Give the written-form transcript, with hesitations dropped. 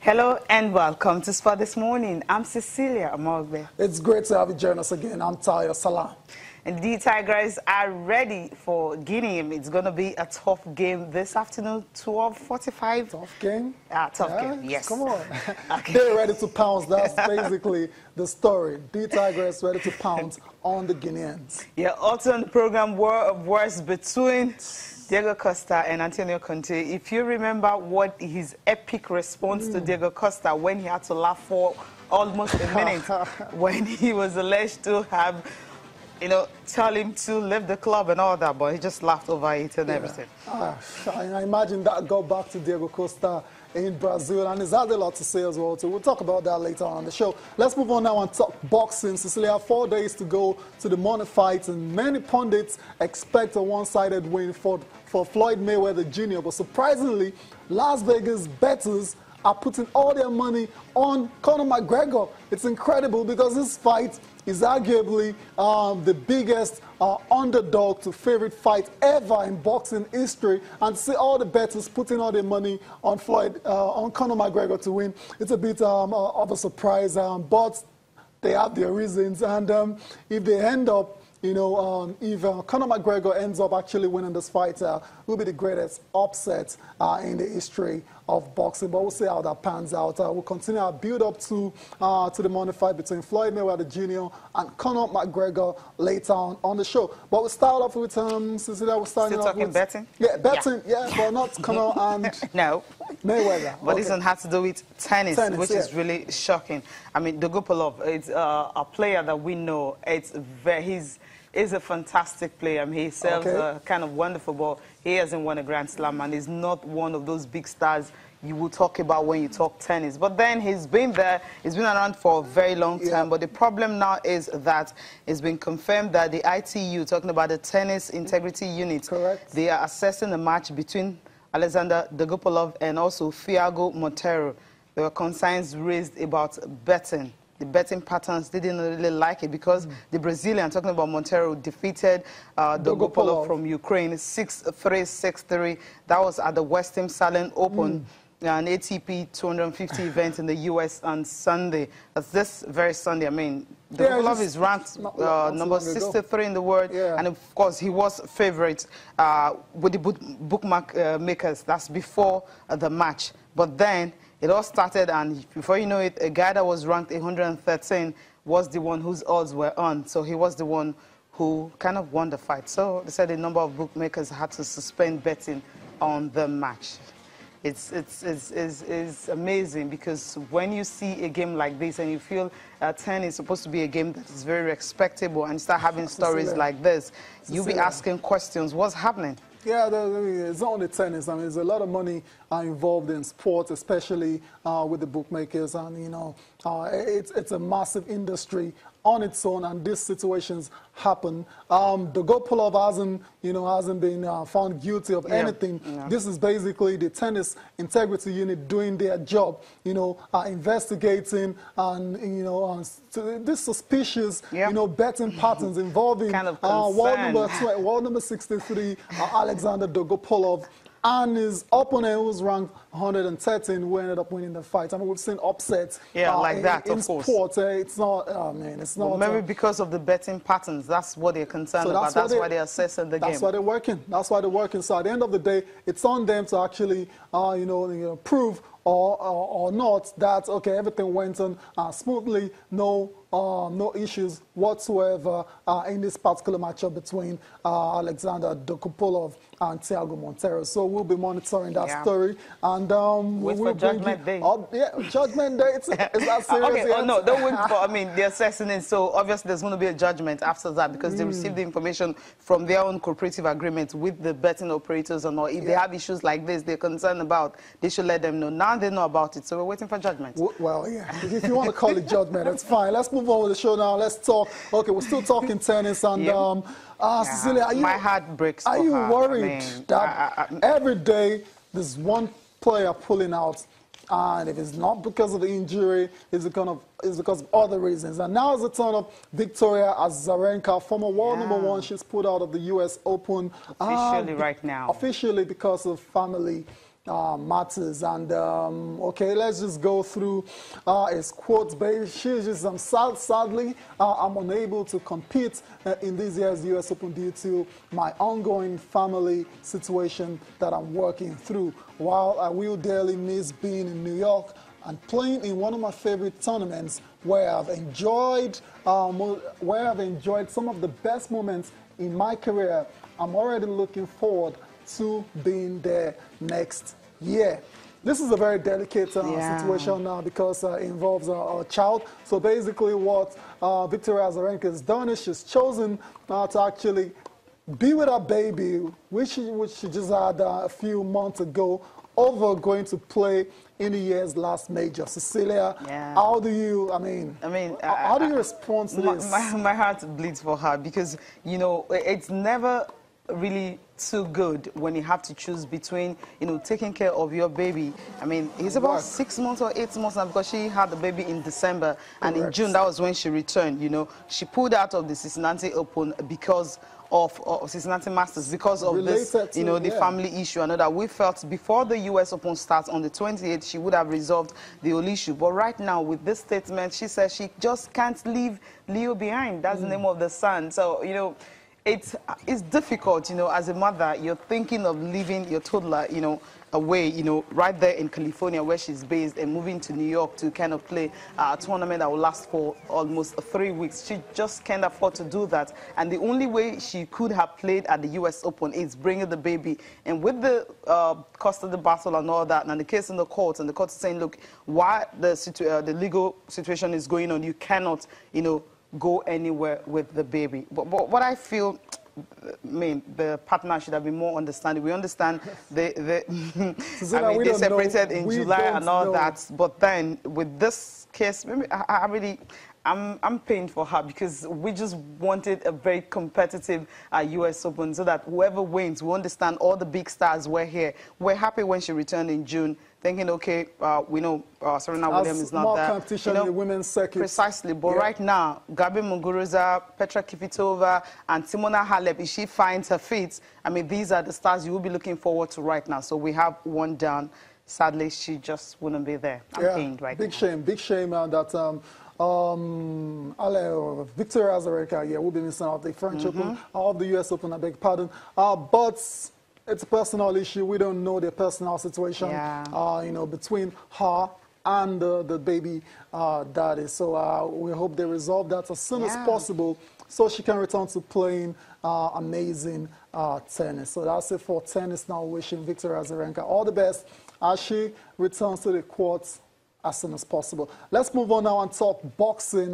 Hello and welcome to Sport This Morning. I'm Cecilia Amogbe. It's great to have you join us again. I'm Tayo Salam. And the Tigers are ready for Guinea. It's going to be a tough game this afternoon, 12:45. Tough game? Tough game, yes. Come on. Okay. They're ready to pounce. That's basically the story. The Tigers ready to pounce on the Guineans. Yeah, also on the program, war of words between Diego Costa and Antonio Conte. If you remember what his epic response to Diego Costa when he had to laugh for almost a minute when he was alleged to have, tell him to leave the club and all that, but he just laughed over it and everything. I imagine that got back to Diego Costa in Brazil, and he's had a lot to say as well, too. We'll talk about that later on the show. Let's move on now and talk boxing. Cecilia, 4 days to go to the money fight, and many pundits expect a one-sided win for Floyd Mayweather Jr., but surprisingly, Las Vegas bettors are putting all their money on Conor McGregor. It's incredible because this fight is arguably the biggest underdog to favorite fight ever in boxing history, and to see all the bettors putting all their money on on Conor McGregor to win, it's a bit of a surprise, but they have their reasons, and if they end up if Conor McGregor ends up actually winning this fight, will be the greatest upset in the history of boxing. But we'll see how that pans out. We'll continue our build-up to the money fight between Floyd Mayweather Jr. and Conor McGregor later on the show. But we'll start off with Cecilia. We're starting Still off talking with betting? Yeah, betting. Yeah, but not Conor and No. Mayweather. But Okay. this one has to do with tennis which is really shocking. I mean, Dolgopolov, it's a player that we know. He's a fantastic player. I mean, he serves kind of wonderful ball. He hasn't won a Grand Slam, and he's not one of those big stars you will talk about when you talk tennis. But then he's been there. He's been around for a very long time. But the problem now is that it's been confirmed that the ITU, talking about the Tennis Integrity Unit, they are assessing the match between Alexander Dolgopolov and also Thiago Monteiro. There were concerns raised about betting. The betting patterns, they didn't really like it because the Brazilian, talking about Monteiro, defeated Dolgopolov from Ukraine 6-3, 6-3. That was at the Western Salon Open, an ATP 250 event in the U.S. on Sunday. That's this very Sunday. I mean, Dolgopolov is ranked number 63 in the world, and of course he was favorite with the bookmakers. That's before the match. But then it all started, and before you know it, a guy that was ranked 113 was the one whose odds were on. So he was the one who kind of won the fight. So they said a number of bookmakers had to suspend betting on the match. It's amazing because when you see a game like this and you feel tennis is supposed to be a game that is very respectable, and you start having stories like this, you'll be asking questions. What's happening? Yeah, it's not only tennis. I mean, there's a lot of money involved in sports, especially with the bookmakers, and it's a massive industry on its own, and these situations happen. Dolgopolov hasn't been found guilty of anything. This is basically the Tennis Integrity Unit doing their job, investigating and this suspicious betting patterns involving world number 63 Alexander Dolgopolov and his opponent, who was ranked 113, who ended up winning the fight. I mean, we've seen upsets like that, in of course. Sport. It's not, it's not. Well, maybe because of the betting patterns, that's what they're concerned about. That's why they're assessing the game. That's why they're working. That's why they're working. So at the end of the day, it's on them to actually, prove or not that, okay, everything went on smoothly, no issues whatsoever in this particular matchup between Alexander Dolgopolov and Thiago Monteiro. So we'll be monitoring that story, and wait for Judgment Day. Judgment Day. It's that serious. No, don't wait for. I mean, they're assessing it, so obviously there's going to be a judgment after that because they received the information from their own cooperative agreement with the betting operators, and if they have issues like this they're concerned about, they should let them know. Now they know about it, so we're waiting for judgment. Well, yeah, if you want to call it judgment, it's fine. Let's move on with the show now. Let's talk. Okay, we're still talking tennis, and Cecilia, my heart breaks. Are you worried that every day there's one player pulling out, and if it's not because of the injury, it's because of other reasons? And now it's the turn of Victoria Azarenka, former world number 1. She's pulled out of the U.S. Open officially right now. Officially because of family matters. And okay, let's just go through his quotes. But she just sadly, I'm unable to compete in this year's U.S. Open due to my ongoing family situation that I'm working through. While I will dearly miss being in New York and playing in one of my favorite tournaments where I've enjoyed some of the best moments in my career, I'm already looking forward to being there next year. This is a very delicate situation now because it involves a child. So basically what Victoria Azarenka has done is she's chosen to actually be with her baby, which she just had a few months ago, over going to play in the year's last major. Cecilia, how do you, how do you respond to this? My heart bleeds for her because, you know, it's never really too good when you have to choose between, you know, taking care of your baby. I mean, he's about 6 months or 8 months now because she had the baby in December. And in June, that was when she returned, you know. She pulled out of the Cincinnati Open because of Cincinnati Masters because of this, you know, the family issue and all that. We felt before the U.S. Open starts on the 28th, she would have resolved the whole issue. But right now, with this statement, she says she just can't leave Leo behind. That's the name of the son. So, you know, it's difficult, you know, as a mother, you're thinking of leaving your toddler, you know, away, you know, right there in California where she's based and moving to New York to kind of play a tournament that will last for almost 3 weeks. She just can't afford to do that. And the only way she could have played at the U.S. Open is bringing the baby. And with the cost of the battle and all that, and the case in the courts, and the court is saying, look, why the legal situation is going on, you cannot, you know, go anywhere with the baby. But what I feel, I mean, the partner should have been more understanding. We understand they separated in July and all that. But then with this case, maybe I'm paying for her because we just wanted a very competitive U.S. Open so that whoever wins, we understand all the big stars were here. We're happy when she returned in June, thinking, okay, we know Serena Williams is not more there. Competition in the women's circuit. Precisely. But right now, Gabi Muguruza, Petra Kvitova, and Simona Halep, if she finds her feet, I mean, these are the stars you will be looking forward to right now. So we have one down. Sadly, she just wouldn't be there. I'm pained right now. Big shame that Victoria Azarenka, will be missing out the French Open, of the U.S. Open, I beg pardon. But it's a personal issue. We don't know the personal situation, you know, between her and the baby daddy. So we hope they resolve that as soon as possible so she can return to playing amazing tennis. So that's it for tennis now. Wishing Victoria Azarenka all the best as she returns to the courts as soon as possible. Let's move on now and talk boxing.